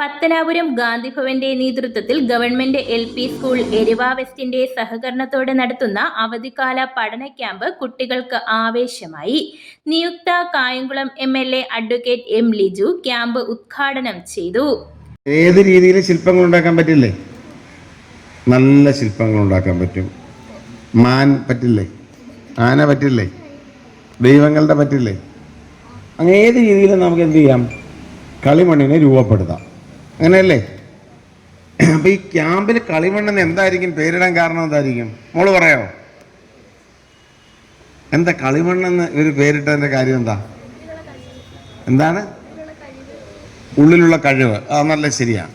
പത്തനാപുരം ഗാന്ധിഭവന്റെ നേതൃത്വത്തിൽ government LP school Eruva വെസ്റ്റിന്റെ സഹകരണത്തോടെ നടത്തുന്ന അവധിക്കാല പഠന ക്യാമ്പ് കുട്ടികൾക്ക് ആവേശമായി. നിയുക്ത Kayamkulam MLA advocate M. Liju camp ഉദ്ഘാടനം ചെയ്തു. ഏത് രീതിയിൽ ശില്പങ്ങൾ ഉണ്ടാക്കാൻ പറ്റില്ലേ? നല്ല ശില്പങ്ങൾ ഉണ്ടാക്കാൻ പറ്റും. മാൻ പറ്റില്ലേ? ആന പറ്റില്ലേ? ദൈവങ്ങളുടെ പറ്റില്ലേ? അങ്ങനെ ഏത് രീതിയിലും നമുക്ക് എന്ത് ചെയ്യാം? കളിമണ്ണിനെ രൂപപ്പെടുത്താം. അങ്ങനെയല്ലേ? അപ്പം ഈ ക്യാമ്പിൽ കളിമണ്ണെന്ന് എന്തായിരിക്കും പേരിടാൻ കാരണം? എന്തായിരിക്കും മോള് പറയാമോ? എന്താ കളിമണ്ണെന്ന് ഇവർ പേരിട്ടതിൻ്റെ കാര്യം എന്താ? എന്താണ്? ഉള്ളിലുള്ള കഴിവ്. അത് നല്ല ശരിയാണ്.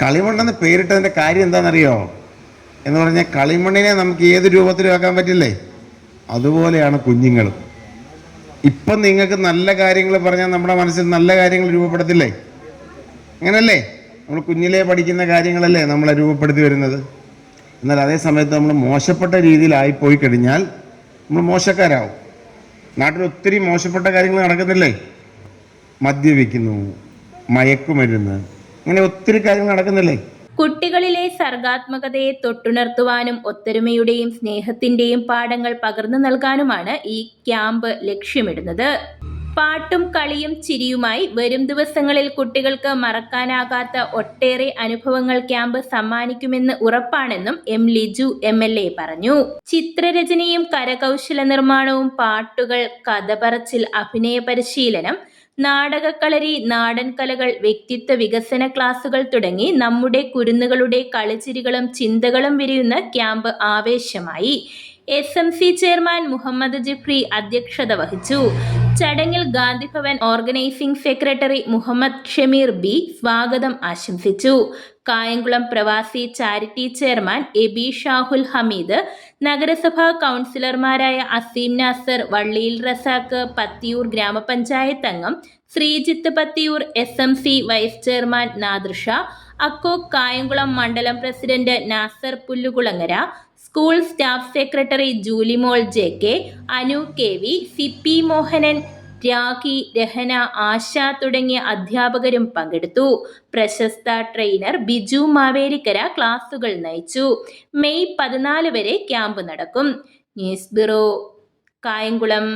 കളിമണ്ണെന്ന് പേരിട്ടതിൻ്റെ കാര്യം എന്താണെന്നറിയോ? എന്ന് പറഞ്ഞാൽ കളിമണ്ണിനെ നമുക്ക് ഏത് രൂപത്തിലും ആക്കാൻ പറ്റില്ലേ? അതുപോലെയാണ് കുഞ്ഞുങ്ങളും. ഇപ്പം നിങ്ങൾക്ക് നല്ല കാര്യങ്ങൾ പറഞ്ഞാൽ നമ്മുടെ മനസ്സിൽ നല്ല കാര്യങ്ങൾ രൂപപ്പെടുത്തില്ലേ? അങ്ങനല്ലേ? നമ്മൾ കുഞ്ഞിലേ പഠിക്കുന്ന കാര്യങ്ങളല്ലേ നമ്മളെ രൂപപ്പെടുത്തി വരുന്നത്. എന്നാൽ അതേ സമയത്ത് നമ്മൾ മോശപ്പെട്ട രീതിയിലായിപ്പോയി കഴിഞ്ഞാൽ നമ്മൾ മോശക്കാരാവും. നാട്ടിൽ ഒത്തിരി മോശപ്പെട്ട കാര്യങ്ങൾ നടക്കുന്നില്ലേ? മദ്യപിക്കുന്നു, മയക്കുമരുന്ന്, അങ്ങനെ ഒത്തിരി കാര്യങ്ങൾ നടക്കുന്നില്ലേ? കുട്ടികളിലെ സർഗാത്മകതയെ തൊട്ടുണർത്തുവാനും ഒത്തൊരുമയുടെയും സ്നേഹത്തിന്റെയും പാഠങ്ങൾ പകർന്നു നൽകാനുമാണ് ഈ ക്യാമ്പ് ലക്ഷ്യമിടുന്നത്. പാട്ടും കളിയും ചിരിയുമായി വരും ദിവസങ്ങളിൽ കുട്ടികൾക്ക് മറക്കാനാകാത്ത ഒട്ടേറെ അനുഭവങ്ങൾ ക്യാമ്പ് സമ്മാനിക്കുമെന്ന് ഉറപ്പാണെന്നും M. ലിജു MLA പറഞ്ഞു. ചിത്രരചനയും കരകൗശല നിർമ്മാണവും, പാട്ടുകൾ, കഥ പറച്ചിൽ, അഭിനയ പരിശീലനം, നാടകക്കളരി, നാടൻ കലകൾ, വ്യക്തിത്വ വികസന ക്ലാസുകൾ തുടങ്ങി നമ്മുടെ കുരുന്നുകളുടെ കളിച്ചിരികളും ചിന്തകളും വിരിയുന്ന ക്യാമ്പ് ആവേശമായി. SMC ചെയർമാൻ മുഹമ്മദ് ജിഫ്രി അധ്യക്ഷത വഹിച്ചു. ചടങ്ങിൽ Gandhibhavan organising secretary Muhammad Shameer B സ്വാഗതം ആശംസിച്ചു. കായംകുളം പ്രവാസി ചാരിറ്റി ചെയർമാൻ എബി ഷാഹുൽ ഹമീദ്, നഗരസഭാ കൗൺസിലർമാരായ അസീം നാസർ, വള്ളിയിൽ റസാക്ക്, പത്തിയൂർ ഗ്രാമപഞ്ചായത്ത് അംഗം Sreejith Pathiyoor, SMC vice chairman Nadirsha, അക്കോക് കായംകുളം മണ്ഡലം president Nasar Pullukulangara, school staff secretary Julimol JK, Anu KV, CP Mohanan, Rakhi, Rahana, Asha തുടങ്ങിയ അധ്യാപകരും പങ്കെടുത്തു. പ്രശസ്ത ട്രെയിനർ ബിജു മാവേലിക്കര ക്ലാസുകൾ നയിച്ചു. മെയ് 14 വരെ ക്യാമ്പ് നടക്കും. News bureau, Kayamkulam.